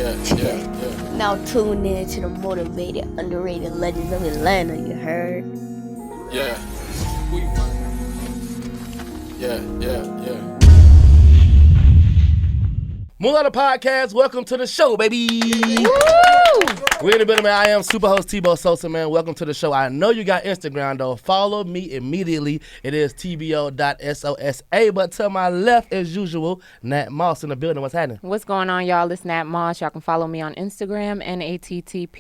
yeah. Now tune in to the motivated, underrated legends of Atlanta, you heard? Yeah. Yeah. Mula the podcast, welcome to the show, baby. Woo! We're in the building, man. I am super host Tebow Sosa, man. Welcome to the show. I know you got Instagram, though. Follow me immediately. It is tbo.sosa. But to my left, as usual, Nat Moss in the building. What's happening? What's going on, y'all? It's Nat Moss. Y'all can follow me on Instagram, NATT_MOSS.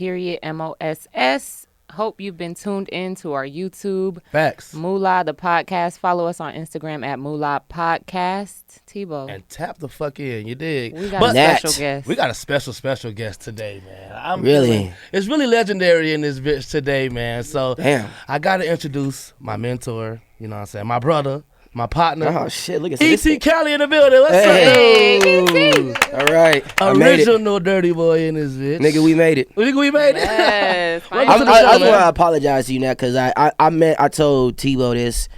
Hope you've been tuned in to our YouTube. Facts. Mula, the podcast. Follow us on Instagram at Mula Podcast. Tebow. And tap the fuck in, you dig? We got a special guest. We got a special guest today, man. It's really legendary in this bitch today, man. So damn. I got to introduce my mentor, you know what I'm saying, my brother, my partner. Oh, shit. Look at Et-Cali in the building. What's up? All right. Original dirty boy in this bitch. Nigga, we made it. Yes. I just want to apologize to you now because I told Tebow this.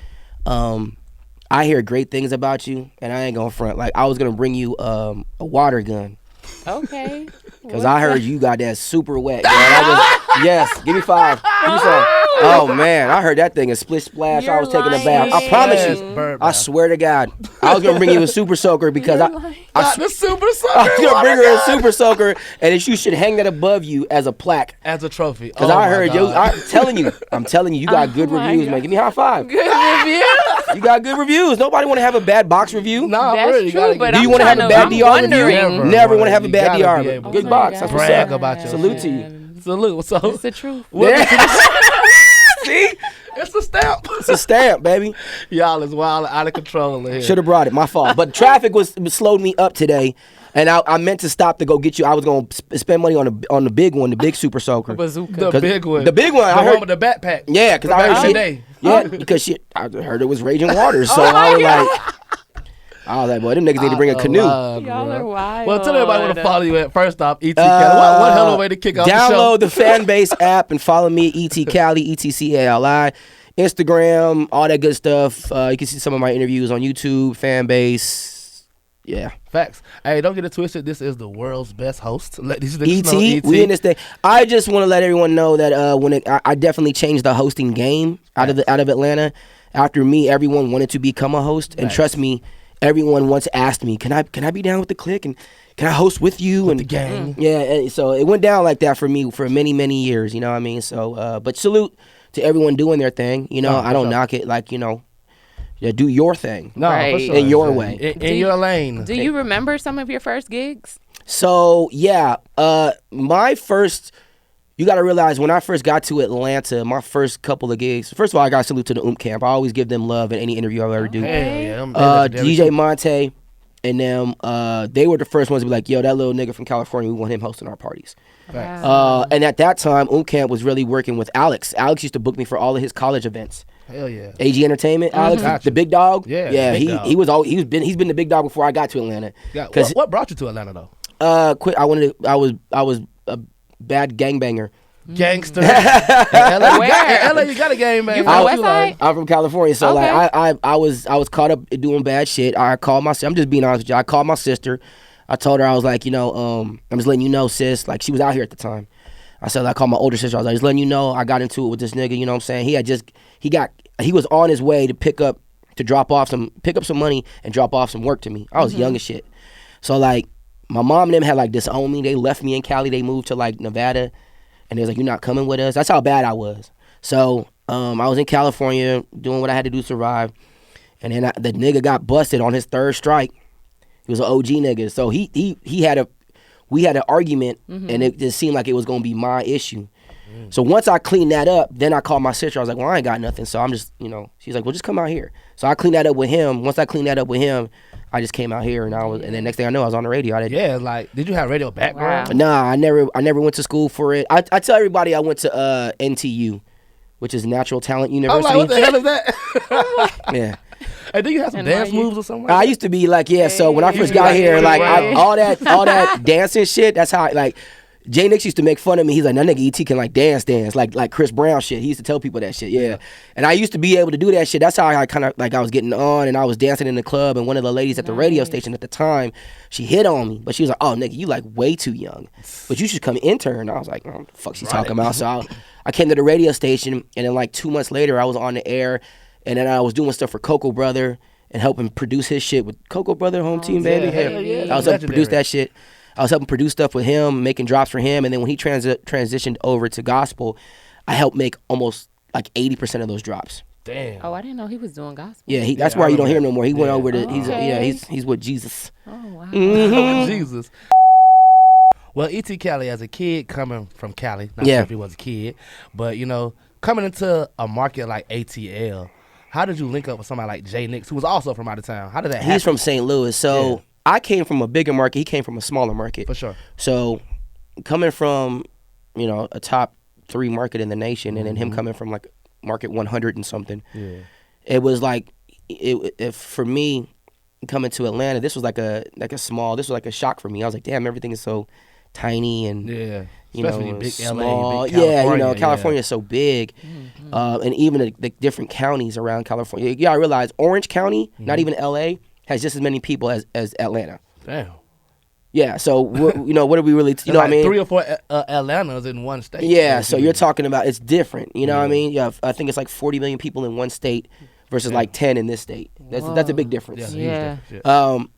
I hear great things about you, and I ain't gonna front. Like, I was gonna bring you a water gun. Okay. Because I heard you got that super wet. Yes, give me 5. Give me some. Oh, man, I heard that thing a split splash. I was taking a bath. I promise you. I swear to God. I was going to bring you a super soaker because the super soaker. I was going to bring her a super soaker, and then you should hang that above you as a plaque. As a trophy. Because I heard you. I'm telling you, you got good reviews, man. Give me a high five. Good reviews. You got good reviews. Nobody want to have a bad box review. No, that's really, true, but do you want to have a bad DR review? Never want to have a bad DR. Good box. That's what's brag up. about you. Salute to you. Salute. So It's the truth. See? It's a stamp. It's a stamp, baby. Y'all is wild, out of control in here. Should have brought it. My fault. But traffic was slowed me up today, and I meant to stop to go get you. I was going to spend money on the big one, the big super soaker. Bazooka. The big one. The big one. The one with the backpack. Yeah, because I heard shit. Yeah, because I heard it was raging waters. So I was like, boy, them niggas need to bring a canoe. Y'all are wild. Well, tell everybody where to follow you at. First off, Et-Cali. What hell of a way to kick off the show. Download the fan base app and follow me, Et-Cali, ETCALI. Instagram, all that good stuff. You can see some of my interviews on YouTube, fan base. Yeah. Facts. Hey, don't get it twisted. This is the world's best host. Let these niggas E.T., know E.T. we in this thing. I just want to let everyone know that I definitely changed the hosting game out of Atlanta. After me, everyone wanted to become a host, and trust me, everyone once asked me, "Can I be down with the clique and can I host with you?" With the gang. Yeah, and so it went down like that for me for many years. You know what I mean? So, but salute to everyone doing their thing. You know, I don't knock it. Like, you know, do your thing. No, right. for sure. In your way. In your lane. Do you remember some of your first gigs? So yeah, my first. You got to realize when I first got to Atlanta, my first couple of gigs. First of all, I got to salute to the camp. I always give them love in any interview I ever do. DJ Monte and them, they were the first ones to be like, "Yo, that little nigga from California, we want him hosting our parties." Wow. And at that time, camp was really working with Alex. Alex used to book me for all of his college events. Hell yeah. AG Entertainment, Alex, the big dog. Yeah, he's been the big dog before I got to Atlanta. Yeah. What brought you to Atlanta though? I was a bad gangbanger. Gangster. In LA, you got a gang bang. You from West Side? I'm from California, so Okay. like I was caught up doing bad shit. I called my. I'm just being honest with you. I called my sister. I told her I was like, I'm just letting you know, sis. Like, she was out here at the time. I said, I called my older sister. I was like, just letting you know, I got into it with this nigga. You know what I'm saying? He was on his way to pick up some money and drop off some work to me. I was young as shit. So like, my mom and them had like disowned me. They left me in Cali. They moved to like Nevada. And they was like, "You're not coming with us." That's how bad I was. So I was in California doing what I had to do to survive. And then the nigga got busted on his third strike. He was an OG nigga. So we had an argument, and it just seemed like it was gonna be my issue. So once I cleaned that up, then I called my sister. I was like, "Well, I ain't got nothing." So I'm just, she's like, "Well, just come out here." So I cleaned that up with him. Once I cleaned that up with him, I just came out here, and then next thing I know, I was on the radio. Did you have radio background? Wow. Nah, I never went to school for it. I tell everybody I went to NTU, which is Natural Talent University. I'm like, what the hell is that? Yeah. Hey, do you have some dance moves or something? I used to be like, so when I first got here, like all that dancing shit, that's how Jay Nix used to make fun of me. He's like, that nigga E.T. can like dance, like Chris Brown shit. He used to tell people that shit, yeah. And I used to be able to do that shit. That's how I kind of like I was getting on, and I was dancing in the club. And one of the ladies at the radio station at the time, she hit on me, but she was like, "Oh, nigga, you like way too young, but you should come intern." I was like, "Oh, what the fuck she's talking about?" So I came to the radio station, and then like 2 months later, I was on the air, and then I was doing stuff for Cocoa Brother and helping produce his shit with Cocoa Brother, Home Team, baby. Yeah. I was helping produce that shit. I was helping produce stuff with him, making drops for him, and then when he transitioned over to gospel, I helped make almost like 80% of those drops. Damn. Oh, I didn't know he was doing gospel. Yeah, that's why you don't hear him no more. He went over to he's with Jesus. Oh wow. Jesus. Well, Et-Cali as a kid coming from Cali, not Yeah. sure if he was a kid, but you know, coming into a market like ATL, how did you link up with somebody like Jay Nix, who was also from out of town? How did that happen? He's from St. Louis, so Yeah. I came from a bigger market. He came from a smaller market. For sure. So coming from, you know, a top 3 market in the nation, and then him coming from like market 100 and something, it was like, for me coming to Atlanta, this was like a shock for me. I was like, damn, everything is so tiny and Yeah. you Especially know, big small. LA, big yeah, you know, California, California is so big, and even the different counties around California. Yeah, I realize Orange County, not even LA, has just as many people as Atlanta. Damn. Yeah, so you know, what are we really? You know like what I mean? 3 or 4 Atlantas in one state. Yeah, so you're talking about it's different. You know what I mean? Yeah, I think it's like 40 million people in one state versus like 10 in this state. That's a big difference. Yeah.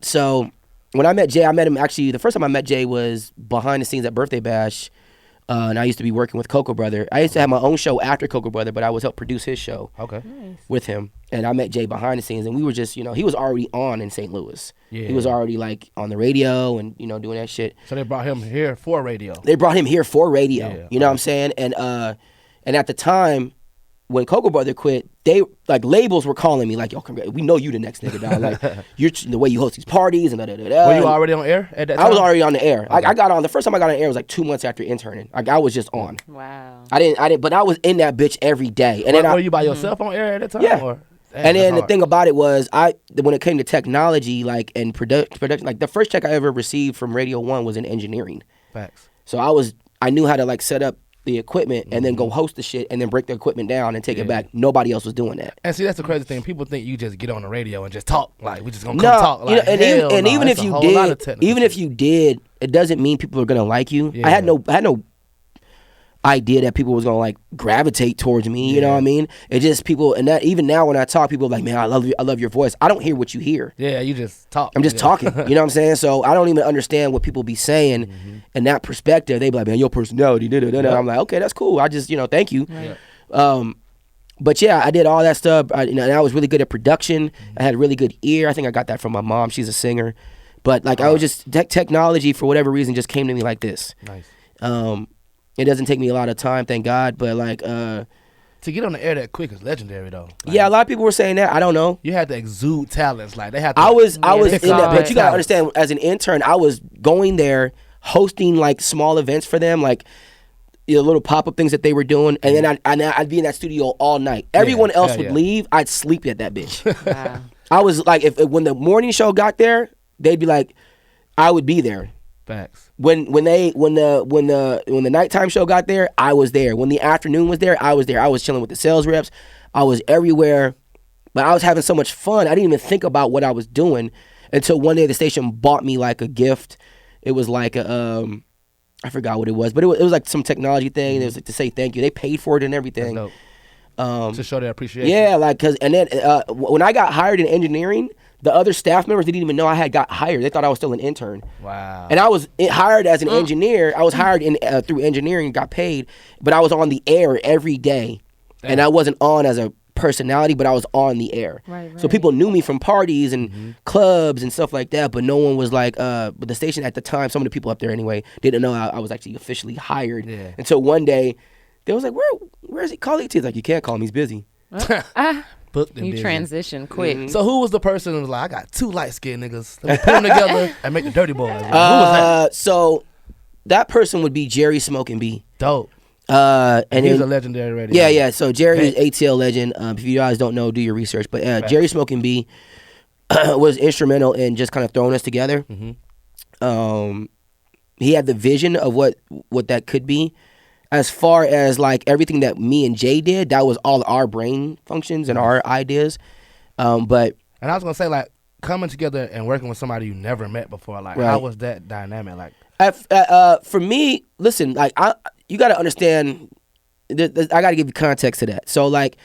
So when I met Jay, I met him actually. The first time I met Jay was behind the scenes at Birthday Bash. And I used to be working with Cocoa Brother. I used to have my own show after Cocoa Brother, but I was help produce his show Okay. with him. And I met Jay behind the scenes, and we were just, you know, he was already on in St. Louis. Yeah. He was already like on the radio and, you know, doing that shit. So they brought him here for radio. They brought him here for radio. Yeah, you know what I'm saying? And at the time, when Cocoa Brother quit, they like labels were calling me like, "Yo, we know you the next nigga, dog. Like you're the way you host these parties and da da da da." Were you already on air at that time? I was already on the air. Okay. I got on the first time I got on the air was like 2 months after interning. Like I was just on. Wow. I didn't, but I was in that bitch every day. And then Were you by yourself on air at that time? Yeah. Or? Damn, and then that's the hard. thing about it was, when it came to technology, like and production, like the first check I ever received from Radio 1 was in engineering. Facts. So I knew how to like set up the equipment and then go host the shit and then break the equipment down and take it back. Nobody else was doing that. And see, that's the crazy thing. People think you just get on the radio and just talk. Like, we just gonna No, come talk. Like, you know, and even it's if a you whole lot of did, technical even shit. if you did, it doesn't mean people are gonna like you. Yeah. I had no idea that people was gonna like gravitate towards me. You know what I mean? It just people, and that even now when I talk, people are like, "Man, I love your voice." I don't hear what you hear. Yeah, you just talk. I'm just talking. You know what I'm saying? So I don't even understand what people be saying in that perspective. They be like, "Man, your personality." Da, da, da, da. I'm like, okay, that's cool. I just, thank you. Yeah. But yeah, I did all that stuff. And I was really good at production. I had a really good ear. I think I got that from my mom. She's a singer. But like I was just technology for whatever reason just came to me like this. Nice. It doesn't take me a lot of time, thank God. But like, To get on the air that quick is legendary, though. Like, yeah, a lot of people were saying that. I don't know. You had to exude talents. Like, they had to. I was in that, God. but you gotta understand. As an intern, I was going there, hosting like small events for them, like little pop up things that they were doing, and then I'd be in that studio all night. Everyone else would leave. I'd sleep at that bitch. Wow. I was like, if when the morning show got there, they'd be like, I would be there. Facts. When the nighttime show got there, I was there. When the afternoon was there, I was there. I was chilling with the sales reps. I was everywhere, but I was having so much fun. I didn't even think about what I was doing until one day the station bought me like a gift. It was like a I forgot what it was, but it was like some technology thing. It was like to say thank you. They paid for it and everything. That's dope. To show their appreciation. Yeah, like and then when I got hired in engineering, the other staff members didn't even know I had got hired. They thought I was still an intern. Wow. And I was hired as an engineer. I was hired through engineering, got paid, but I was on the air every day. Damn. And I wasn't on as a personality, but I was on the air. Right. So people knew me from parties and clubs and stuff like that, but no one was like, but the station at the time, some of the people up there anyway, didn't know I was actually officially hired. Yeah. Until one day, they was like, where is he? Call E.T. Like, you can't call him, he's busy. Booked and You busy. transition quick. So who was the person who was like, I got 2 light-skinned niggas. Let me put them together and make the dirty boys. Like, who was that? So that person would be Jerry Smoking B. Dope. And He's then- a legendary radio. Yeah. So Jerry is ATL legend. If you guys don't know, do your research. But Jerry Smoking B was instrumental in just kind of throwing us together. he had the vision of what that could be. As far as like everything that me and Jay did, that was all our brain functions and our ideas. But And I was gonna say, like, coming together and working with somebody you never met before, like, how was that dynamic? Like, for me, listen, like you got to understand. I got to give you context to that. So like,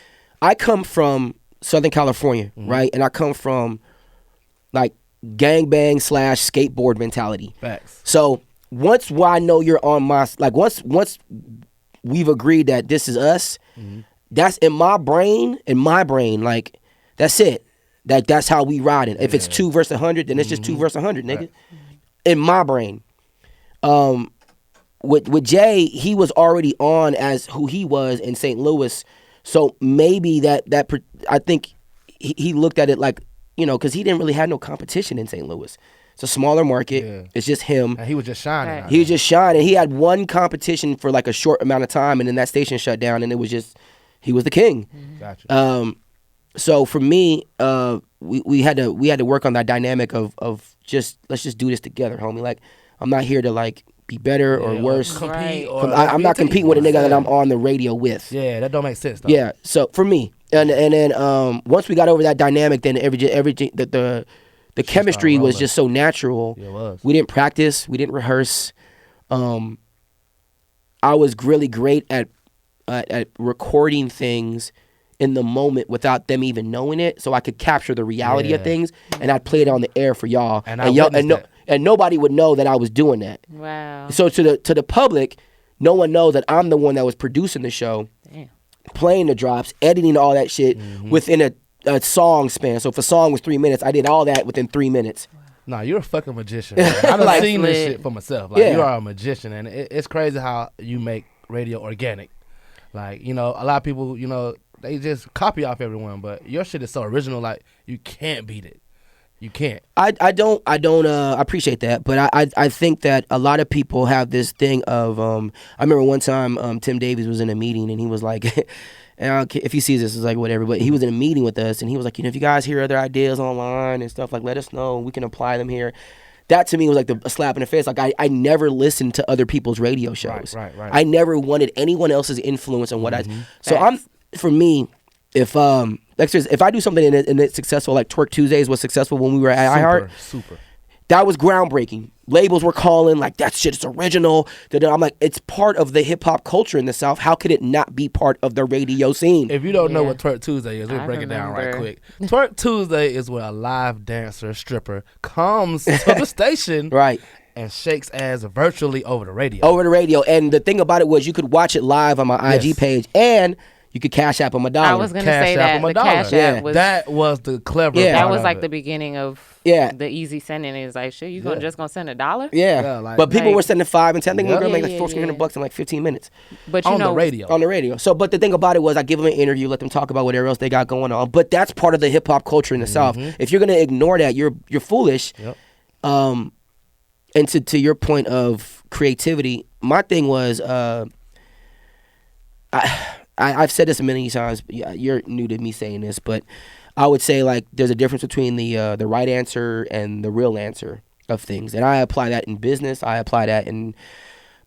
I come from Southern California, right? And I come from like gangbang / skateboard mentality. Facts. So once I know you're on my, like once we've agreed that this is us, that's in my brain, like that's it. That's how we ride it. If it's 2 versus 100, then it's just 2 versus 100, nigga. Right. In my brain. With Jay, he was already on as who he was in St. Louis. So maybe that I think he looked at it like, you know, because he didn't really have no competition in St. Louis. It's a smaller market. Yeah. It's just him. And he was just shining. Right. He was just shining. He had one competition for like a short amount of time, and then that station shut down, and it was just, he was the king. Gotcha. So for me, we had to work on that dynamic of just, let's just do this together, homie. Like, I'm not here to like be better or worse. Compete. I'm not competing with a nigga that I'm on the radio with. Yeah, that don't make sense though. Yeah. So for me, and then once we got over that dynamic, then everything the chemistry was just so natural. Yeah, it was. We didn't practice. We didn't rehearse. I was really great at recording things in the moment without them even knowing it, so I could capture the reality of things, and I'd play it on the air for y'all, and nobody would know that I was doing that. Wow. So to the public, no one knows that I'm the one that was producing the show, playing the drops, editing all that shit within a song span. So if a song was 3 minutes, I did all that within 3 minutes. Nah, you're a fucking magician. I done seen this shit for myself. Like, you are a magician, and it's crazy how you make radio organic. Like, you know, a lot of people, you know, they just copy off everyone, but your shit is so original. Like, you can't beat it. You can't. I don't appreciate that, but I think that a lot of people have this thing of I remember one time Tim Davies was in a meeting, and he was like, and if he sees this, it's like whatever, but he was in a meeting with us, and he was like, you know, if you guys hear other ideas online and stuff, like, let us know, we can apply them here. That to me was like a slap in the face. Like, I never listened to other people's radio shows. Right. I never wanted anyone else's influence on what for me, if if I do something and it's successful, like Twerk Tuesdays was successful when we were at iHeart. Super. That was groundbreaking. Labels were calling like, that shit is original. I'm like, it's part of the hip hop culture in the South. How could it not be part of the radio scene? If you don't know what Twerk Tuesday is, we'll break it down right quick. Twerk Tuesday is where a live dancer, stripper comes to the station, right, and shakes ass virtually over the radio. And the thing about it was, you could watch it live on my IG page, and you could cash app on my dollar. I was going to say that. The cash app was... That was the clever part. That was like the beginning of the easy sending. It's like, shit, you just going to send $1? Yeah. Like, but people were sending 5 and 10. I think we were going to make like $1,400 in like 15 minutes. But on the radio. On the radio. So, but the thing about it was, I give them an interview, let them talk about whatever else they got going on. But that's part of the hip hop culture in the South. If you're going to ignore that, you're foolish. Yep. And to your point of creativity, my thing was, I've said this many times. You're new to me saying this, but I would say, like, there's a difference between the right answer and the real answer of things, and I apply that in business. I apply that in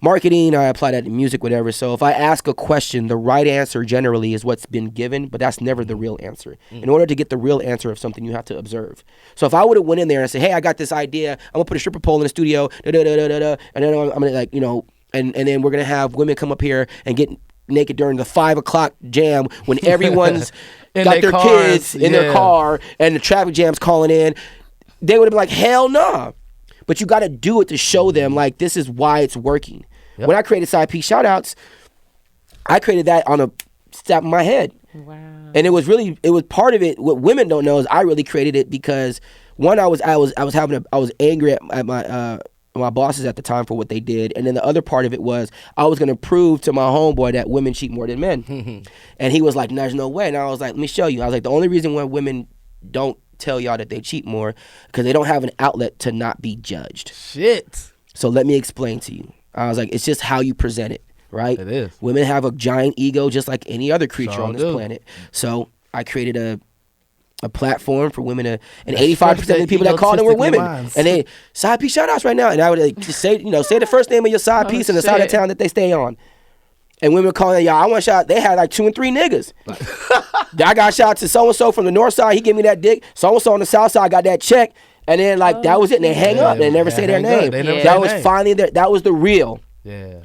marketing. I apply that in music, whatever. So if I ask a question, the right answer generally is what's been given, but that's never the real answer. In order to get the real answer of something, you have to observe. So if I would have went in there and said, hey, I got this idea, I'm gonna put a stripper pole in the studio, and then I'm gonna, like, you know, and then we're gonna have women come up here and get naked during the 5 o'clock jam when everyone's got their kids in their car and the traffic jam's calling in, they would have been like, hell no. But you got to do it to show them, like, this is why it's working. Yep. When I created Side P Shoutouts, I created that on a step of my head. Wow. And it was part of it. What women don't know is I really created it because, one, I was angry at my bosses at the time for what they did, and then the other part of it was I was going to prove to my homeboy that women cheat more than men. And he was like, there's no way. And I was like, let me show you. I was like, the only reason why women don't tell y'all that they cheat more because they don't have an outlet to not be judged. Shit. So let me explain to you. I was like, it's just how you present it, right? It is. Women have a giant ego just like any other creature on this planet. So I created a platform for women to, and That's 85% of the people that called in were women. minds. And they, side piece shout outs right now. And I would like, just say, say the first name of your side piece and the side of town that they stay on. And women calling, y'all, I want shout. They had like 2 and 3 niggas. I got shot to so-and-so from the north side. He gave me that dick. So-and-so on the south side got that check. And then like that was it. And they hang up. They never say their name. That was finally that was the real. Yeah.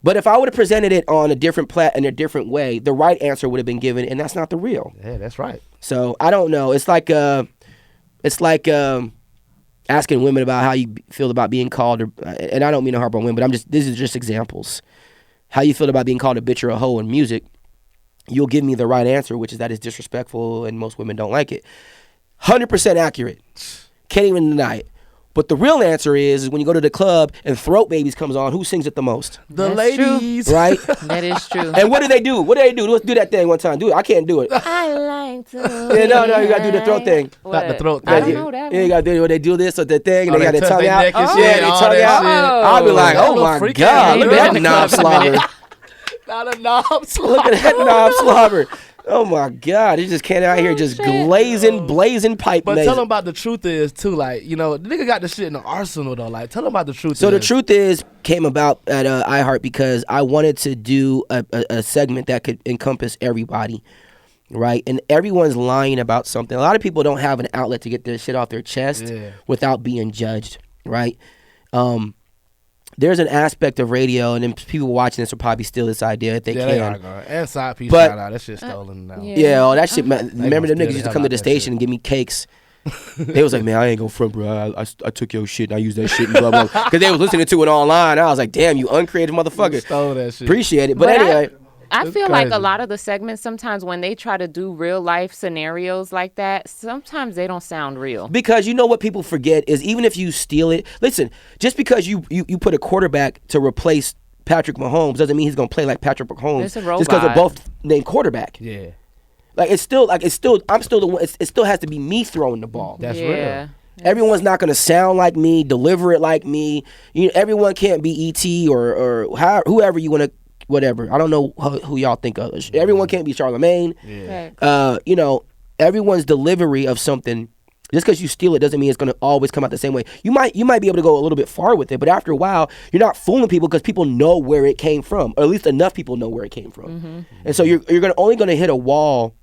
But if I would have presented it on a different in a different way, the right answer would have been given, and that's not the real. Yeah, that's right. So I don't know. It's like asking women about how you feel about being called, and I don't mean to harp on women, but these are just examples. How you feel about being called a bitch or a hoe in music, you'll give me the right answer, which is that it's disrespectful and most women don't like it. 100% accurate. Can't even deny it. But the real answer is when you go to the club and Throat Babies comes on, who sings it the most? The That's ladies. true. Right? That is true. And what do they do? Let's do that thing one time. Do it. I can't do it. I like to. Yeah, no, you gotta do the throat thing. Not the throat I thing. don't know that Yeah, you one. gotta do it when they do this or the thing, and Oh, they got they their touch tongue their out. neck and Yeah, shit, they all tongue that out. shit. I'll be like, That oh little my freaky God, ass look at little that bit. knob slobber. Not a knob slobber. Look at that knob slobber. Oh my God, he just came out here just blazing pipe. But mazing. tell them about the truth is too, like, the nigga got the shit in the arsenal though. Like, tell them about the truth. So the truth is came about at iHeart because I wanted to do a segment that could encompass everybody, right? And everyone's lying about something. A lot of people don't have an outlet to get their shit off their chest without being judged, right? There's an aspect of radio, and then people watching this will probably steal this idea if they can. They are going. And side piece But- shout out. That shit stolen now. Yeah, that shit. Man, remember them gonna niggas steal used the to come hell to the out that station shit. and give me cakes. They was like, man, I ain't gonna front, bro. I took your shit and I used that shit and blah blah. Because they was listening to it online. I was like, damn, you uncreative motherfucker. Stole that shit. Appreciate it. But But anyway, I It's feel like crazy. a lot of the segments sometimes when they try to do real life scenarios like that, sometimes they don't sound real. because you know what people forget is even if you steal it, listen, just because you put a quarterback to replace Patrick Mahomes doesn't mean he's gonna play like Patrick Mahomes. It's a Just because they're robot. both named quarterback. Yeah. I'm still the one. It still has to be me throwing the ball. That's yeah. real. Everyone's not going to sound like me, deliver it like me. Everyone can't be E.T. or whoever you want to, whatever. I don't know who y'all think of. Everyone can't be Charlemagne. Yeah. Everyone's delivery of something, just because you steal it doesn't mean it's going to always come out the same way. You might be able to go a little bit far with it, but after a while, you're not fooling people because people know where it came from, or at least enough people know where it came from. And so you're only going to hit a wall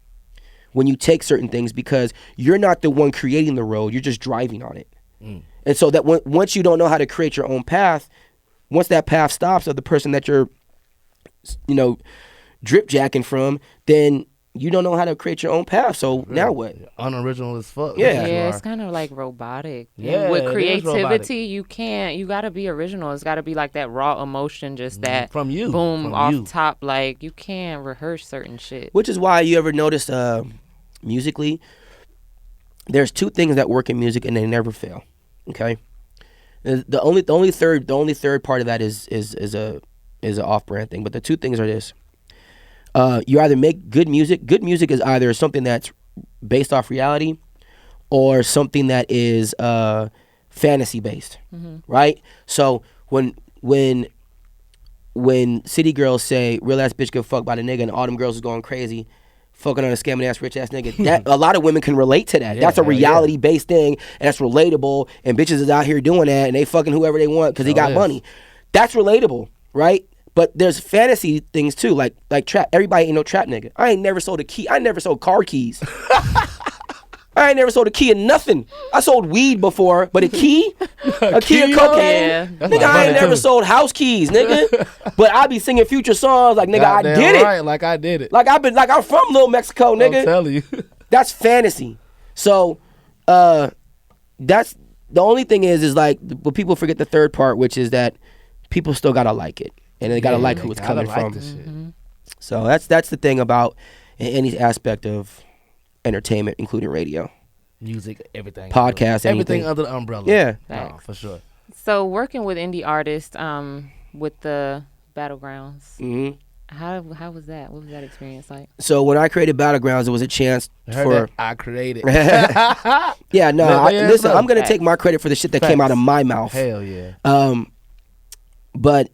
when you take certain things because you're not the one creating the road, you're just driving on it. And so that once you don't know how to create your own path, once that path stops of the person that you're drip jacking from, then you don't know how to create your own path. So now what? Unoriginal as fuck. Yeah. That's what you Yeah, are. it's kind of like robotic. And Yeah, with it is creativity, you got to be original. It's got to be like that raw emotion, just that From you. boom From off you. top. Like, you can't rehearse certain shit. Which is why you ever notice musically, there's two things that work in music and they never fail. Okay, the only third part of that is a off-brand thing. But the two things are this: you either make good music. Good music is either something that's based off reality, or something that is fantasy based, right? So when city girls say real ass bitch get fucked by the nigga and all them girls is going crazy, fucking on a scamming ass rich ass nigga, that a lot of women can relate to that. Yeah, that's a hell yeah. reality based thing, and that's relatable. And bitches is out here doing that, and they fucking whoever they want because they got is. money. That's relatable, right? But there's fantasy things too, like trap. Everybody ain't no trap nigga. I ain't never sold a key. I never sold car keys. I ain't never sold a key of nothing. I sold weed before, but a key of cocaine. Yeah. That's Nigga, my I money, ain't never too. sold house keys, nigga. But I be singing Future songs like, nigga, Goddamn I did it. right, like I did it. Like I'm from Little Mexico, I'm nigga. telling you. That's fantasy. So, that's the only thing is like, but people forget the third part, which is that people still gotta like it, and they gotta like who it's coming from. This shit. So that's the thing about any aspect of entertainment, including radio, Music, everything. podcast, everything anything. under the umbrella. Yeah. No, Facts. for sure. So working with indie artists, with the battlegrounds, hmm how was that? What was that experience like? So when I created Battlegrounds, it was a chance I heard for. that I created. Yeah, no. Yeah, Listen, bro. I'm gonna take my credit for the shit that came out of my mouth. Hell yeah. But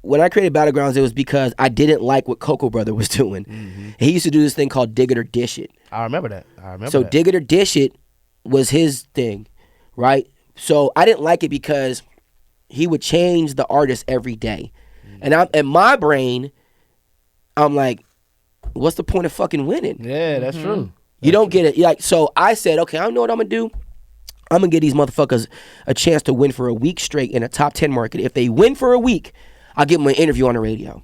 when I created Battlegrounds, it was because I didn't like what Cocoa Brother was doing. He used to do this thing called Dig It or Dish It. I remember that. So Dig It or Dish It was his thing, right? So I didn't like it because he would change the artist every day. And in my brain, I'm like, what's the point of fucking winning? Yeah, that's true. You don't get it. Like, so I said, okay, I know what I'm going to do. I'm going to give these motherfuckers a chance to win for a week straight in a top 10 market. If they win for a week, I'll give them an interview on the radio.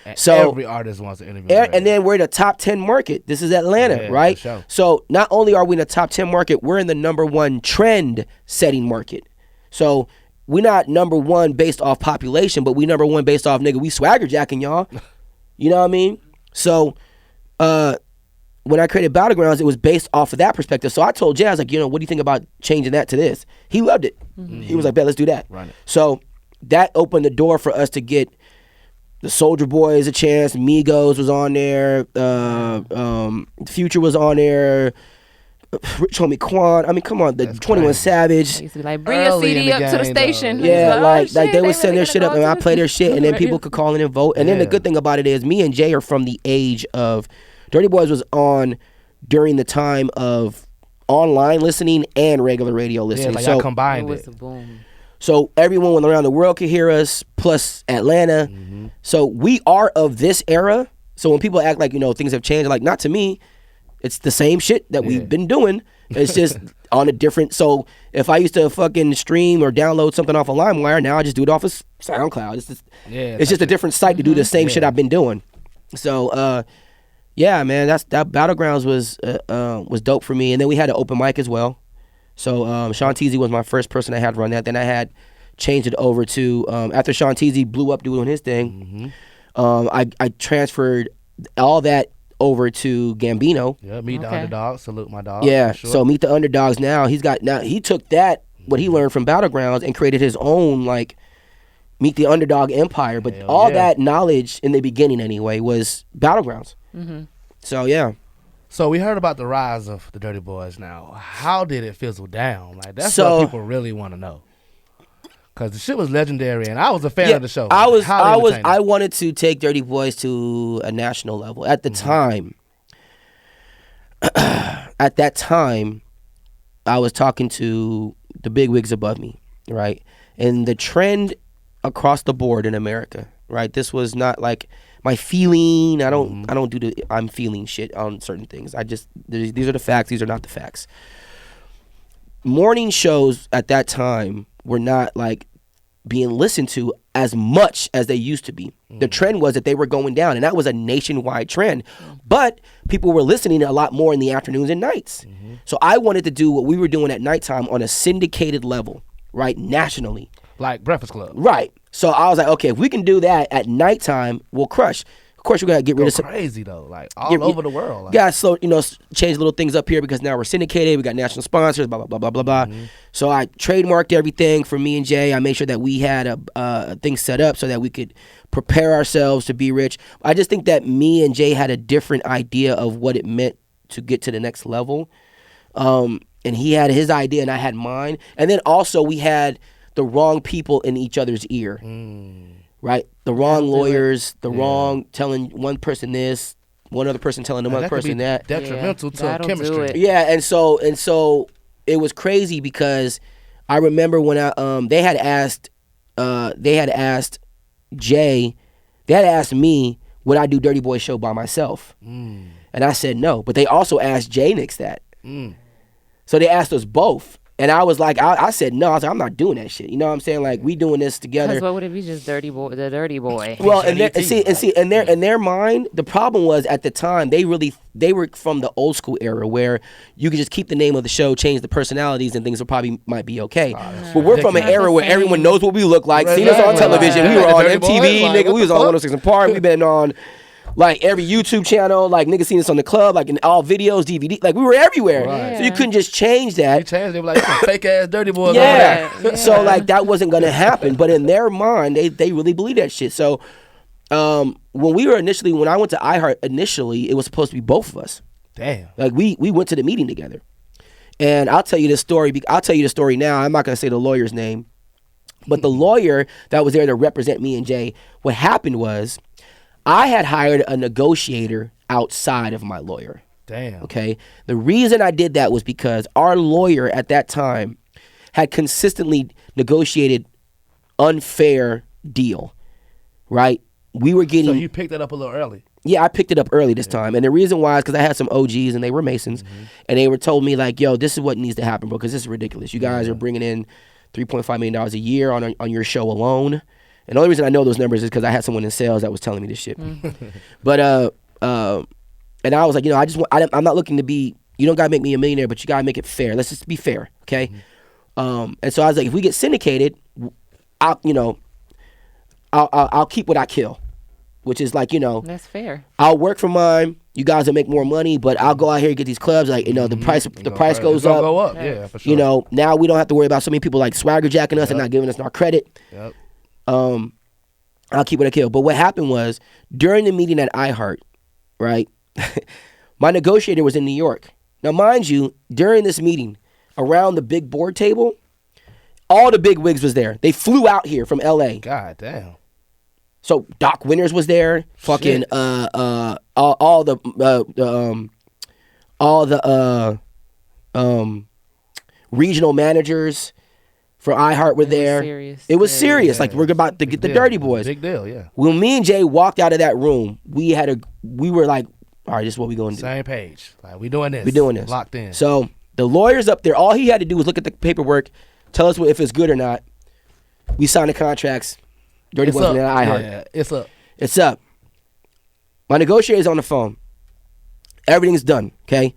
And so every artist wants an interview. On the radio. And then we're in a top 10 market. This is Atlanta, right? For sure. So not only are we in a top 10 market, we're in the number one trend setting market. So we're not number one based off population, but we number one based off, nigga, we swagger jacking y'all. You know what I mean? So when I created Battlegrounds, it was based off of that perspective. So I told Jay, I was like, what do you think about changing that to this? He loved it. He was like, bet, let's do that. Run it. So that opened the door for us to get the Soulja Boys a chance. Migos was on there. Future was on there. Rich Homie Quan. I mean, come on. The 21 Savage. I used to be like, bring your CD up to the station. Yeah, He's like they would send their really shit up gonna and I go play to their the- shit and then people could call in and vote. And then the good thing about it is me and Jay are from the age of Dirty Boys was on during the time of online listening and regular radio listening. Like so I combined It was it. a boom. So everyone around the world could hear us, plus Atlanta. So we are of this era. So when people act like, things have changed, like, not to me. It's the same shit that we've been doing. It's just on a different. So if I used to fucking stream or download something off of LimeWire, now I just do it off of SoundCloud. It's just a different site to do the same shit I've been doing. So yeah, man, that Battlegrounds was dope for me. And then we had an open mic as well. So Sean Teasy was my first person I had run that. Then I had changed it over to after Sean Teasy blew up doing his thing. I transferred all that over to Gambino. Yeah, Meet the Underdog. Salute my dog. Yeah, for sure. so Meet the Underdogs now. He took that, what he learned from Battlegrounds, and created his own, like, Meet the Underdog empire. But all that knowledge, in the beginning anyway, was Battlegrounds. So, yeah. So we heard about the rise of the Dirty Boys now. How did it fizzle down? Like, that's what people really want to know. Because the shit was legendary, and I was a fan of the show. I wanted to take Dirty Boys to a national level. At the time, I was talking to the big wigs above me, right? And the trend across the board in America, right? This was not like my feeling. I don't do the I'm feeling shit on certain things. These are the facts. These are not the facts. Morning shows at that time were not like being listened to as much as they used to be. The trend was that they were going down, and that was a nationwide trend. But people were listening a lot more in the afternoons and nights. So I wanted to do what we were doing at nighttime on a syndicated level, right, nationally. Like Breakfast Club. Right. So I was like, okay, if we can do that at nighttime, we'll crush. Of course, we gotta get rid of some. Crazy though, like all over the world. Like. Gotta slow, change little things up here because now we're syndicated. We got national sponsors, blah blah blah blah blah blah. So I trademarked everything for me and Jay. I made sure that we had a thing set up so that we could prepare ourselves to be rich. I just think that me and Jay had a different idea of what it meant to get to the next level. And he had his idea and I had mine. And then also we had the wrong people in each other's ear. Right? The wrong lawyers, the wrong telling one person this, one other person telling another person that. Detrimental to chemistry. Yeah, and so it was crazy because I remember when they had asked Jay, they had asked me, would I do Dirty Boy show by myself? And I said no, but they also asked Jay Nix that. So they asked us both. And I was like, I said no. I was like, I'm not doing that shit. You know what I'm saying? Like, we doing this together. Because what would it be? Just the dirty boy. Well, in their mind, the problem was at the time they were from the old school era where you could just keep the name of the show, change the personalities, and things might be okay. But we're from an era where everyone knows what we look like, seen us on television. We were on MTV, nigga. We was on 106 and Park. We've been on like every YouTube channel, like niggas seen us on the club, like in all videos, DVD, like we were everywhere. Right. So you couldn't just change that. You changed it, like some fake ass Dirty Boys. Yeah. So like that wasn't gonna happen. But in their mind, they really believe that shit. So when I went to iHeart initially, it was supposed to be both of us. Damn. Like we went to the meeting together. And I'll tell you this story. I'll tell you the story now. I'm not gonna say the lawyer's name. But the lawyer that was there to represent me and Jay, what happened was I had hired a negotiator outside of my lawyer. Damn. Okay. The reason I did that was because our lawyer at that time had consistently negotiated unfair deal, right? We were getting. So you picked that up a little early. Yeah, I picked it up early this time. And the reason why is because I had some OGs and they were Masons. And they were told me like, yo, this is what needs to happen, bro, because this is ridiculous. You guys are bringing in $3.5 million a year on your show alone. And the only reason I know those numbers is because I had someone in sales that was telling me this shit. But, and I was like, you know, I'm not looking to be, you don't got to make me a millionaire, but you got to make it fair. Let's just be fair, okay? And so I was like, if we get syndicated, I'll keep what I kill, which is like, you know. That's fair. I'll work for mine. You guys will make more money, but I'll go out here and get these clubs. Like, you know, the price goes up. Go up. Yeah, for sure. You know, now we don't have to worry about so many people like swagger jacking us and not giving us our credit. Yep. I'll keep what I kill. But what happened was during the meeting at iHeart, right? My negotiator was in New York. Now, mind you, during this meeting, around the big board table, all the big wigs was there. They flew out here from LA. God damn. So Doc Winters was there. Fucking all the regional managers for iHeart were there. It was serious. Like we're about to get the Dirty Boys. Big deal, yeah. When me and Jay walked out of that room, we were like, all right, this is what we going to do. Same page. Like we doing this. We doing this. Locked in. So the lawyer's up there. All he had to do was look at the paperwork, tell us if it's good or not. We signed the contracts. Dirty Boys and iHeart. Yeah, it's up. It's up. My negotiator's on the phone. Everything's done. Okay.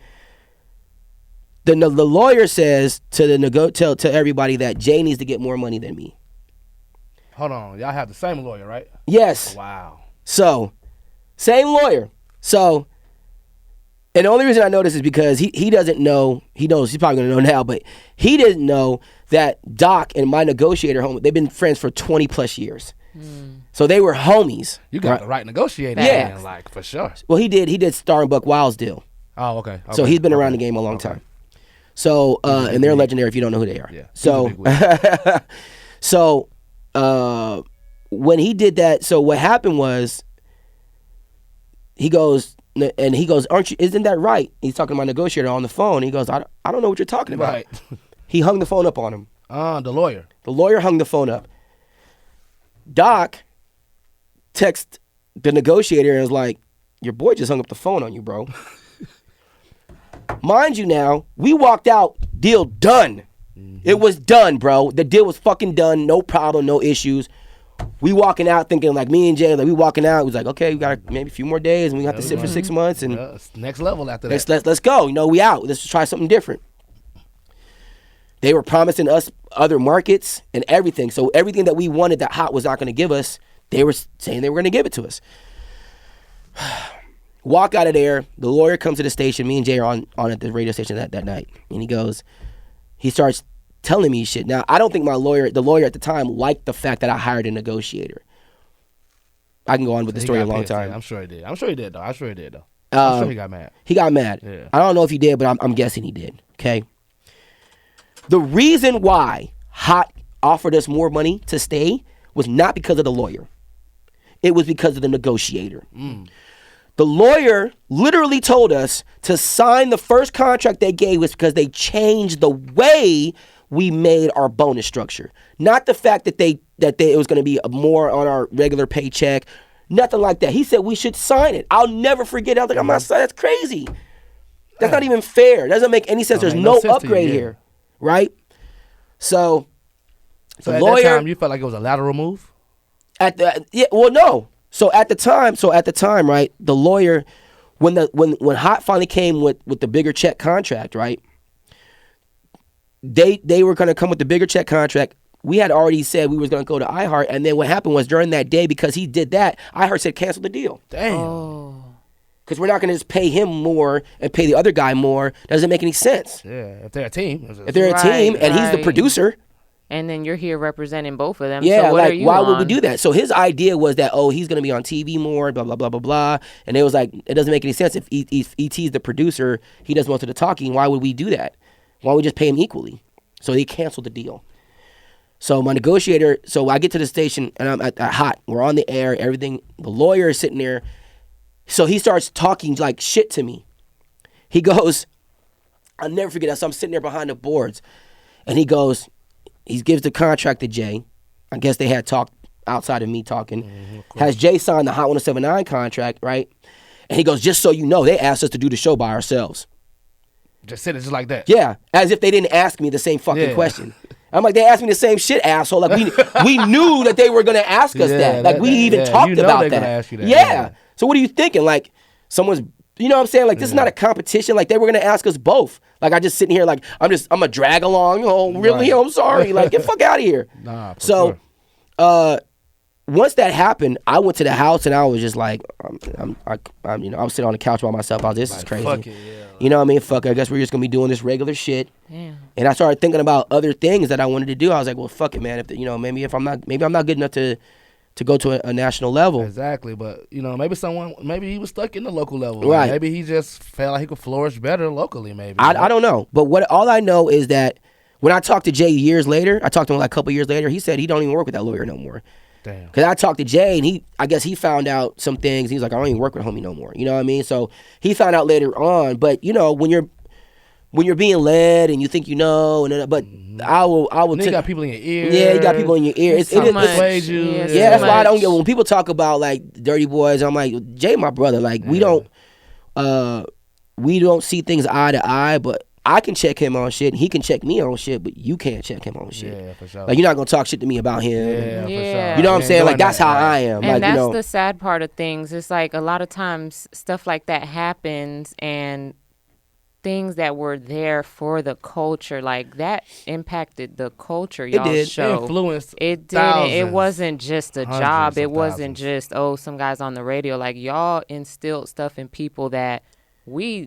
The lawyer says to everybody that Jay needs to get more money than me. Hold on, y'all have the same lawyer, right? Yes. Wow. So, same lawyer. So, and the only reason I know this is because he doesn't know. He knows. He's probably gonna know now, but he didn't know that Doc and my negotiator, they've been friends for 20 plus years. So they were homies. You got the right negotiator. Yeah. Man, like for sure. Well, he did Star and Buck Wild's deal. Oh, okay. So he's been around the game a long time. So, and they're legendary if you don't know who they are. Yeah. So, when he did that, so what happened was, he goes, isn't that right? He's talking to my negotiator on the phone. He goes, I don't know what you're talking about. Right. He hung the phone up on him. The lawyer. The lawyer hung the phone up. Doc texted the negotiator and was like, your boy just hung up the phone on you, bro. Mind you now, we walked out, deal done. It was done, bro. The deal was fucking done, no problem, no issues. We walking out thinking like me and Jay, like we walking out, we was like, okay, we got maybe a few more days and we have to sit for 6 months and next level after that. Let's go. You know, we out. Let's try something different. They were promising us other markets and everything. So everything that we wanted that Hot was not going to give us, they were saying they were going to give it to us. Walk out of there. The lawyer comes to the station. Me and Jay are on at the radio station that night. And he starts telling me shit. Now, I don't think the lawyer at the time liked the fact that I hired a negotiator. I can go on with the story a long time. I'm sure he did. I'm sure he did, though. I'm sure he got mad. He got mad. Yeah. I don't know if he did, but I'm guessing he did. Okay. The reason why Hot offered us more money to stay was not because of the lawyer. It was because of the negotiator. The lawyer literally told us to sign the first contract they gave us because they changed the way we made our bonus structure. Not the fact that it was going to be more on our regular paycheck. Nothing like that. He said we should sign it. I'll never forget it. I was like, I'm not signing. That's crazy. That's not even fair. It doesn't make any sense. There's no upgrade here. Right? So the at lawyer, that time, you felt like it was a lateral move? No. So at the time, right, the lawyer, when Hot finally came with the bigger check contract, right, they were going to come with the bigger check contract. We had already said we was going to go to iHeart, and then what happened was during that day, because he did that, iHeart said cancel the deal. Damn. Because we're not going to just pay him more and pay the other guy more. Doesn't make any sense. Yeah, if they're a team. If they're a team and he's the producer. And then you're here representing both of them. Yeah, so what like, are you why on? would we do that? So his idea was that, he's going to be on TV more, blah, blah, blah, blah, blah. And it was like, it doesn't make any sense. If E.T.'s the producer, he does most of the talking, why would we do that? Why don't we just pay him equally? So they canceled the deal. So my negotiator, so I get to the station and I'm at hot. We're on the air, everything. The lawyer is sitting there. So he starts talking like shit to me. He goes, I'll never forget that. So I'm sitting there behind the boards. And he goes, he gives the contract to Jay. I guess they had talked outside of me talking. Has Jay signed the Hot 1079 contract, right? And he goes, just so you know, they asked us to do the show by ourselves. Just said it just like that. Yeah, as if they didn't ask me the same fucking question. I'm like, they asked me the same shit, asshole. Like we knew that they were gonna ask us that. Like we even talked about that. Ask you that. Yeah. So what are you thinking? Like someone's, you know what I'm saying? Like this is not a competition. Like they were gonna ask us both. Like I just sitting here like I'm a drag along. Oh really? Right. I'm sorry. Like get the fuck out of here. Nah. So, once that happened, I went to the house and I was just like, I'm you know, I was sitting on the couch by myself. I was, this is crazy. Fuck it, yeah. You know what I mean? Fuck it. I guess we're just gonna be doing this regular shit. Damn. And I started thinking about other things that I wanted to do. I was like, well, fuck it, man. If you know, maybe I'm not good enough to go to a national level. Exactly, but you know, maybe he was stuck in the local level. Right. Maybe he just felt like he could flourish better locally. Maybe. I don't know, but all I know is that when I talked to Jay years later, I talked to him like a couple years later. He said he don't even work with that lawyer no more. Damn. Cause I talked to Jay and I guess he found out some things. He's like, I don't even work with homie no more. You know what I mean? So he found out later on. But you know, when you're being led and you think you know, but I will. You got people in your ear. Yeah, you got people in your ear. So much. Persuade you. Yeah, that's why I don't get when people talk about like dirty boys. I'm like, Jay, my brother. Like we don't see things eye to eye, but I can check him on shit. And he can check me on shit, but you can't check him on shit. Yeah, for sure. Like you're not gonna talk shit to me about him. Yeah, for sure. You know what I'm You saying? ain't Like doing that's that, how right. I am. And like that's you know, the sad part of things. It's like a lot of times stuff like that happens and things that were there for the culture, like that impacted the culture, y'all did. show. It influenced It didn't. thousands, It wasn't just a hundreds job. of It wasn't thousands. just, some guys on the radio. Like y'all instilled stuff in people that we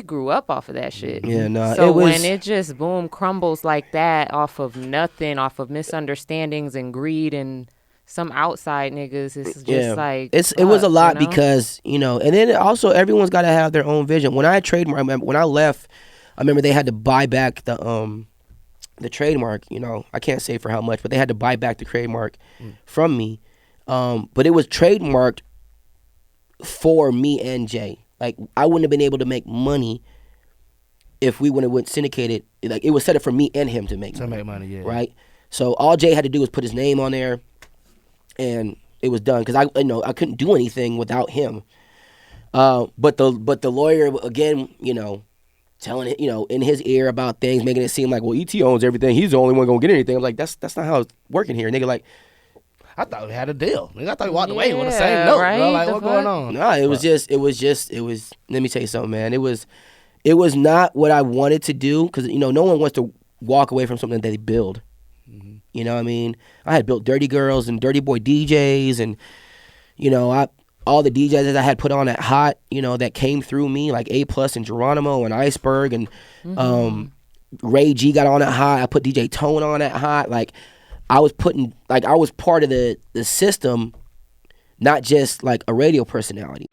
grew up off of that shit. Yeah, no, So it was- when it just boom crumbles like that off of nothing, off of misunderstandings and greed and some outside niggas, it's just like it was a fuck, lot you know? because you know, and then also everyone's got to have their own vision. When I trademark, when I left, I remember they had to buy back the trademark. You know, I can't say for how much, but they had to buy back the trademark from me. But it was trademarked for me and Jay. Like I wouldn't have been able to make money if we wouldn't have went syndicated. Like it was set up for me and him to make money. Yeah. Right. So all Jay had to do was put his name on there, and it was done because I couldn't do anything without him. But the lawyer again, you know, telling it, you know, in his ear about things, making it seem like, well, ET owns everything. He's the only one gonna get anything. I'm like, that's not how it's working here, nigga. Like, I thought we had a deal. Nigga, I thought we walked away with the Yeah, same note. right? Bro. Like, The what's going fuck? on? no, it was. Let me tell you something, man. It was not what I wanted to do because you know no one wants to walk away from something that they build. You know what I mean? I had built Dirty Girls and Dirty Boy DJs, and you know all the DJs that I had put on at Hot, you know, that came through me, like A+ and Geronimo and Iceberg and Ray G got on at Hot. I put DJ Tone on at Hot. Like I was part of the system, not just like a radio personality.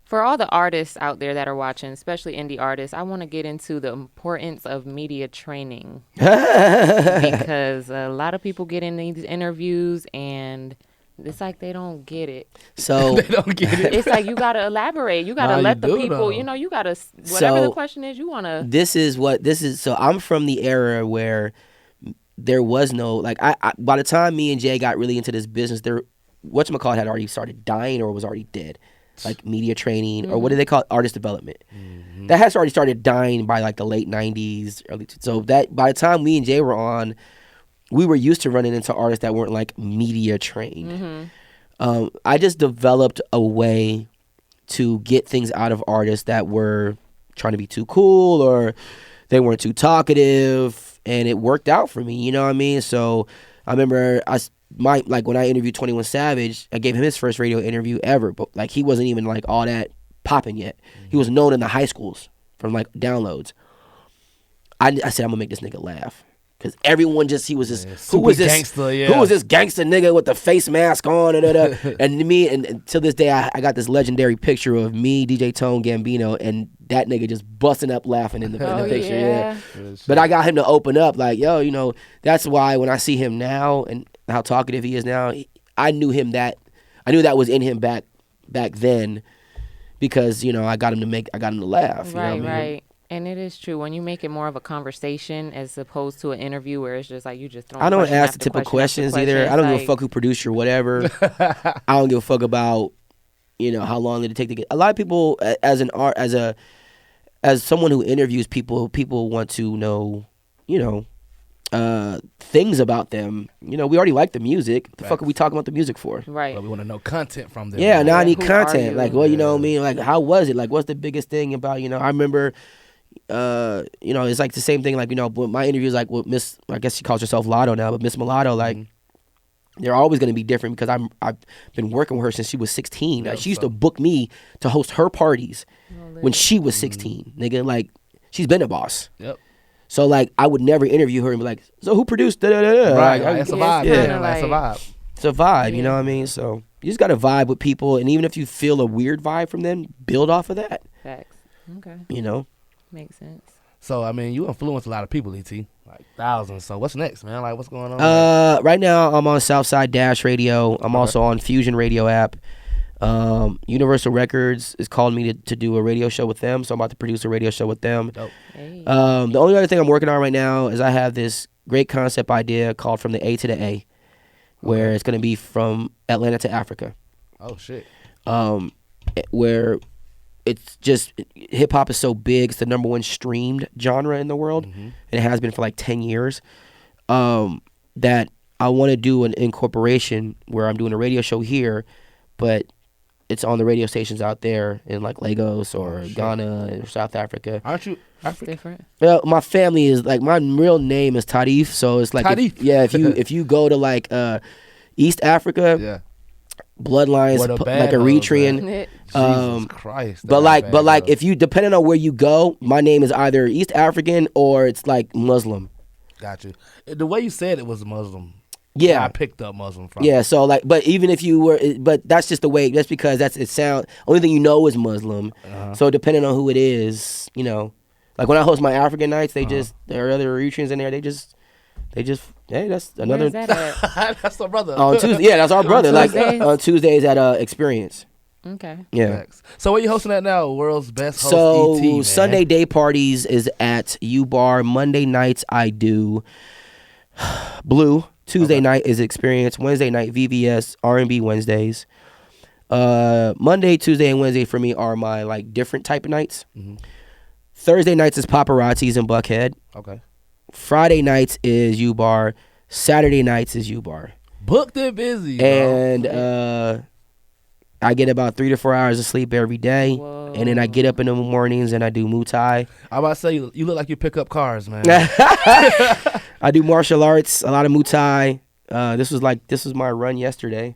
For all the artists out there that are watching, especially indie artists, I want to get into the importance of media training because a lot of people get in these interviews and it's like they don't get it. So They don't get it. It's like you got to elaborate. You got to Nah, let you the do, people, though. you know, you got to, whatever the So- question is, you want to. this is. So I'm from the era where there was no like. I by the time me and Jay got really into this business, whatchamacallit had already started dying or was already dead. Like media training or what do they call it? Artist development. That has already started dying by like the late 90s, so that by the time me and Jay were on, we were used to running into artists that weren't like media trained. I just developed a way to get things out of artists that were trying to be too cool or they weren't too talkative, and it worked out for me. You know what I mean? So I remember when I interviewed 21 Savage, I gave him his first radio interview ever, but like he wasn't even like all that popping yet. He was known in the high schools from like downloads. I said I'm gonna make this nigga laugh because everyone he was this who was this gangster, yeah. who was this gangster nigga with the face mask on and me and to this day I got this legendary picture of me, DJ Tone, Gambino, and that nigga just busting up laughing in the picture. yeah. But I got him to open up, like, yo, you know, that's why when I see him now and how talkative he is now, I knew that was in him back then, because, you know, I got him to laugh. You know what I mean? Right. And it is true. When you make it more of a conversation as opposed to an interview where it's just like you just throwing I don't question ask after the typical question after questions either. question. I don't It's give a fuck who produced or whatever. I don't give a fuck about, you know, how long did it take to get. A lot of people, as someone who interviews people want to know, you know, things about them. You know, we already like the music. What the fuck are we talking about the music for? Right. But we want to know content from them. Yeah, Like, now I need who are content. you? Like, well, you know what I mean? Like, how was it? Like, what's the biggest thing about, you know, I remember, you know, it's like the same thing, like, you know, with my interviews, like with Miss, I guess she calls herself Lotto now, but Miss Mulatto, like, they're always going to be different because I've been working with her since she was 16. Like, she used to book me to host her parties when she was 16, nigga. Like, she's been a boss. Yep. So, like, I would never interview her and be like, so who produced da-da-da-da? Right. Like, It's a vibe. Yeah. Yeah. It's a Like- vibe. it's a vibe, you know what I mean? So, you just got to vibe with people. And even if you feel a weird vibe from them, build off of that, Facts. Okay. you know? Makes sense. So, I mean, you influence a lot of people, E.T. Like thousands. So, what's next, man? Like, what's going on? Right now, I'm on Southside Dash Radio. I'm also on Fusion Radio app. Universal Records is calling me to do a radio show with them, so I'm about to produce a radio show with them. Dope. Hey. The only other thing I'm working on right now is I have this great concept idea called From the A to the A, where it's going to be from Atlanta to Africa. Oh, shit. Where it's just, hip hop is so big, it's the number one streamed genre in the world, and it has been for like 10 years, that I want to do an incorporation where I'm doing a radio show here, but it's on the radio stations out there in like Lagos or Ghana or South Africa. Aren't you It's African? different. Well, my family is like, my real name is Tarif, so it's like, Tarif. if you go to like East Africa, Yeah. bloodlines Where the like bad hoes Eritrean. It- Jesus Christ. But like if you, depending on where you go, my name is either East African or it's like Muslim. Got you. The way you said it was Muslim. Yeah. I picked up Muslim from. Yeah, so like, but even if you were, but that's just the way, that's because only thing you know is Muslim. So depending on who it is, you know, like when I host my African nights, there are other Eritreans in there, they just, hey, that's another. Where's that at? That's my brother. On Tuesday, yeah, that's our brother. Like Tuesdays? on Tuesdays at Experience. Okay. Yeah. Facts. So where you hosting at now? World's best host So ET, man. Sunday day parties is at U Bar. Monday nights I do Blue. Tuesday night is Experience. Wednesday night VVS. R&B Wednesdays. Monday, Tuesday, and Wednesday for me are my like different type of nights. Thursday nights is Paparazzis in Buckhead. Okay. Friday nights is U Bar. Saturday nights is U Bar. Booked and busy, bro. And I get about 3 to 4 hours of sleep every day. Whoa. And then I get up in the mornings and I do Muay Thai. I'm about to say, you look like you pick up cars, man. I do martial arts, a lot of Muay Thai. This was my run yesterday.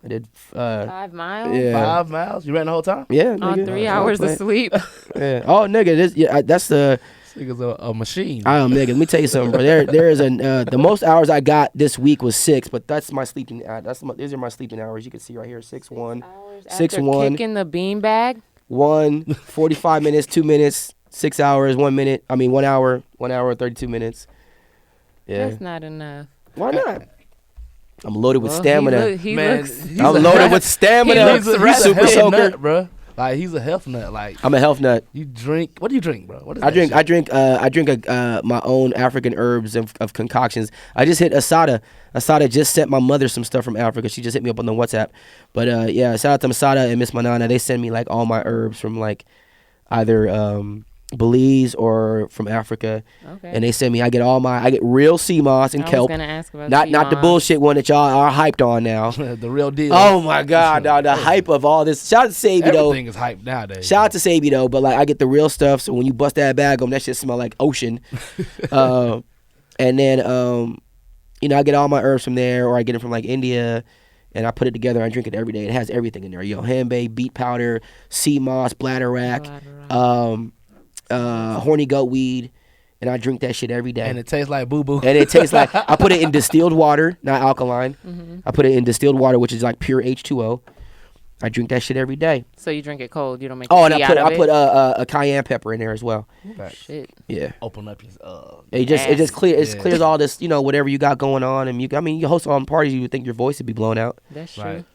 I did 5 miles? yeah. 5 miles? You ran the whole time? Yeah, On nigga. 3 hours of sleep. Yeah. Oh, nigga, that's the This nigga's a machine. nigga. Let me tell you something, bro. There is the most hours I got this week was 6, but that's my sleeping. These are my sleeping hours. You can see right here, 6-1, After 6-1, kicking the beanbag? 1, 45 minutes, 2 minutes, 6 hours, 1 minute. I mean 1 hour, 1 hour 32 minutes. Yeah. That's not enough. Why not? I'm loaded with Well, stamina. He Man, looks. he's I'm a loaded health- with stamina. He's a Super health soaker. nut, bro. Like, he's a health nut. Like, I'm a health nut. you drink. What do you drink, bro? What is I that drink shit? my own African herbs of concoctions. I just hit Asada. Asada just sent my mother some stuff from Africa. She just hit me up on the WhatsApp. But yeah, shout out to Masada and Miss Manana. They send me like all my herbs from like either Belize or from Africa. Okay. And they send me. I get real sea moss and I kelp. was gonna ask about Not the sea moss. bullshit one that y'all are hyped on now. The real deal. Oh my God, dog, the hype of all this. Shout out to Sabi though. Everything is hype nowadays. Shout out to Sabi though, but like I get the real stuff. So when you bust that bag on, that shit smell like ocean. And then I get all my herbs from there, or I get them from like India, and I put it together. I drink it every day. It has everything in there: yohimbe, beet powder, sea moss, bladderwrack, horny goat weed, and I drink that shit every day. And it tastes like boo boo. And it tastes like, I put it in distilled water, not alkaline. I put it in distilled water, which is like pure H2O. I drink that shit every day. So you drink it cold. You don't make Oh, and tea I put out of a cayenne pepper in there as well. Shit. Yeah. Open up his It just clears all this, whatever you got going on, and you host on parties, you would think your voice would be blown out. That's true. Right.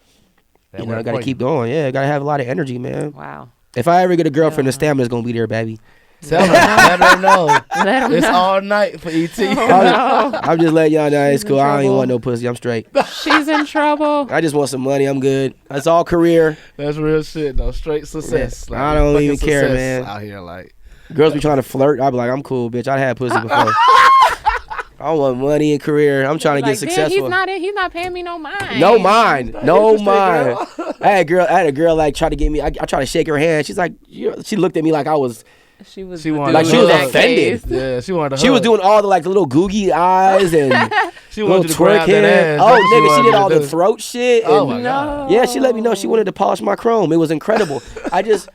I gotta keep going. Yeah, I gotta have a lot of energy, man. Wow. If I ever get a girlfriend, the stamina's gonna be there, baby. Tell her, let her know. Let 'em It's know. all night for ET. I'm just letting y'all know it's in cool. I don't even trouble. want no pussy. I'm straight. She's in trouble. I just want some money. I'm good. That's all career. That's real shit, though. Straight success. Yeah. I don't fucking even care, success man. Out here, like. Girls be trying to flirt. I be like, I'm cool, bitch. I had pussy before. I want money and career. I'm trying to get Like, successful. He's not paying me no mind. No mind. No Interesting, mind. girl. I had a girl like try to get me. I tried to shake her hand. She's like, she looked at me like I was. She was She the wanted dude Like, she in was that offended. case. Yeah, she wanted to She was hug. doing all the like the little googie eyes and She little wanted you to grab twerking. that ass. Oh, That's what nigga, she wanted did you all to the do. throat shit. Oh, And my God. yeah, she let me know she wanted to polish my chrome. It was incredible. I just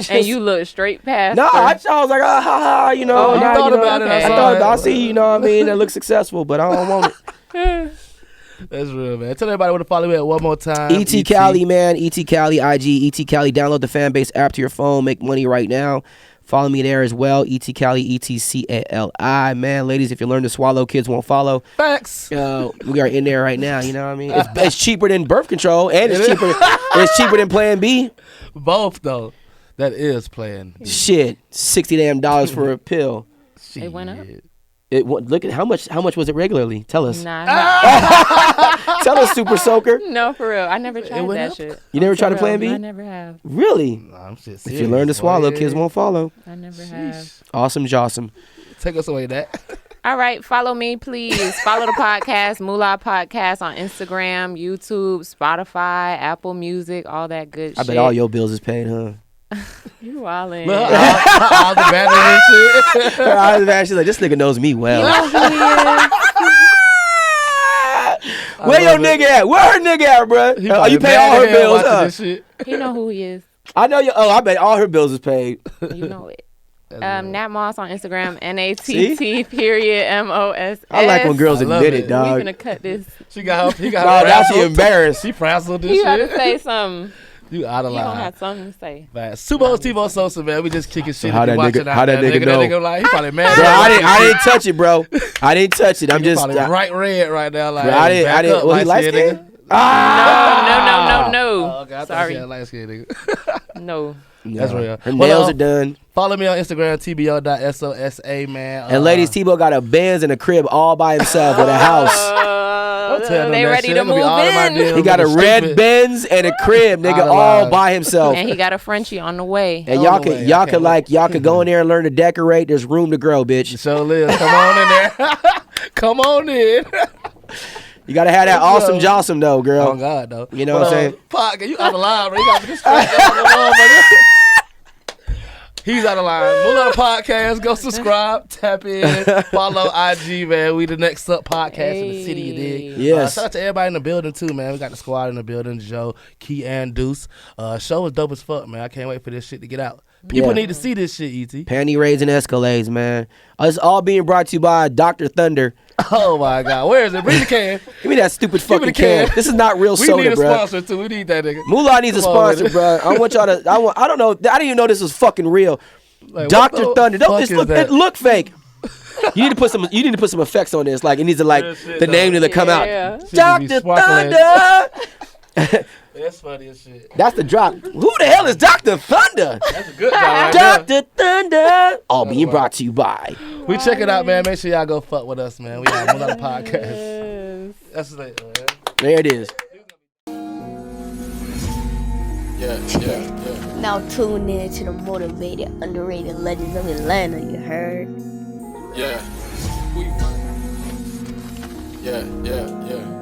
And you look straight past No, her. I was like, ha ha, Oh, you now, thought know, about it. okay. I thought about. I see, I mean, that looks successful, but I don't want it. That's real, man. Tell everybody where to follow me at one more time. Et-Cali, man. Et-Cali, IG, Et-Cali. Download the fan base app to your phone. Make money right now. Follow me there as well. Et-Cali, E-T-C-A-L-I. Man, ladies, if you learn to swallow, kids won't follow. Facts. We are in there right now. You know what I mean? It's cheaper than birth control, and it's cheaper than Plan B. Both, though. That is playing. Shit, $60 damn for a pill. It went up. Look at how much was it regularly? Tell us. Nah, Tell us, Super Soaker. no, for real. I never tried went that up? shit. You never For tried to real, Plan B? I never have. Really? Nah, I'm shit If serious, you learn to swallow, boy. kids won't follow. I never have. Awesome, Jossum. Take us away, that. All right, follow me, please. Follow the podcast, Mula Podcast, on Instagram, YouTube, Spotify, Apple Music, all that good I shit. bet all your bills is paid, huh? You wildin'. Look, all the battery and shit. I was actually like, this nigga knows me well. Where your nigga at? Where her nigga at, bro? He Oh, probably you pay mad all her as hell bills, watching huh? this shit. He know who he is. I know you. Oh, I bet all her bills is paid. You know it. That's Nat Moss on Instagram, NATT_MOS. I like when girls I love admit it. it, dog. We gonna cut this. She got her. He got Nah, her now she frazzled. embarrassed. She frazzled this You gotta shit. say something. You out of You gonna line. have something to say. Man, Super Host T-Bo Sosa, man. We just kicking shit. how and be that watching nigga- out how that there. nigga know? That nigga like, he probably mad. Bro, I didn't touch it, bro. I didn't touch it. I'm He just. probably bright red right now. Like, Bro, I hey, back didn't. up, Was he light light-skinned skinned? nigga. Ah! No. Oh, okay, I thought Sorry. she had light skin, nigga. No. That's real. Her Well, nails are done. Follow me on Instagram, tbo.sosa, man. And ladies, T-Bo got a Benz in a crib all by himself with a house. Don't tell them They that ready shit. to It'll be move all in my in. DMs He got a on the red stupid- Benz and a crib, nigga, Out of all line. by himself. And he got a Frenchie on the way. And On y'all the could way, y'all I could can't like y'all could go in there and learn to decorate. There's room to grow, bitch. Show live. Come on in there. Come on in. You gotta have that What's awesome up? Jossum though, girl. Oh God, though. You know what I'm saying? Pocket, you out of line, bro. You got to be straight out of line, man. He's out of line. Mula Podcast. Go subscribe, tap in, follow IG, man. We the next up podcast in the city, you dig? Yes. Shout out to everybody in the building too, man. We got the squad in the building, Joe, Key, and Deuce. Show is dope as fuck, man. I can't wait for this shit to get out. People Yeah. need to see this shit, ET. Panty raids and Escalades, man. It's all being brought to you by Dr. Thunder. Oh my God, where is it? Bring the can. Give me that stupid Give me fucking the can. can. This is not real We soda, need a bro. sponsor too. We need that nigga. Moolah needs a Come on with sponsor, it. bro. I want y'all to. I don't know. I didn't even know this was fucking real. Like, what Dr. the Thunder. Don't fuck this is look? that? It look fake. You need to put some. You need to put some effects on this. Like it needs to like Real shit, the though. name need to come Yeah. out. Shit be Dr. sparkling. Thunder. That's funny as shit. That's the drop. Who the hell is Dr. Thunder? That's a good job right there. Dr. Thunder. All being brought to you by. We check it out, man. Make sure y'all go fuck with us, man. We got another podcast. That's it, man. There it is. Yeah. Now tune in to the motivated, underrated legends of Atlanta, you heard? Yeah. Yeah.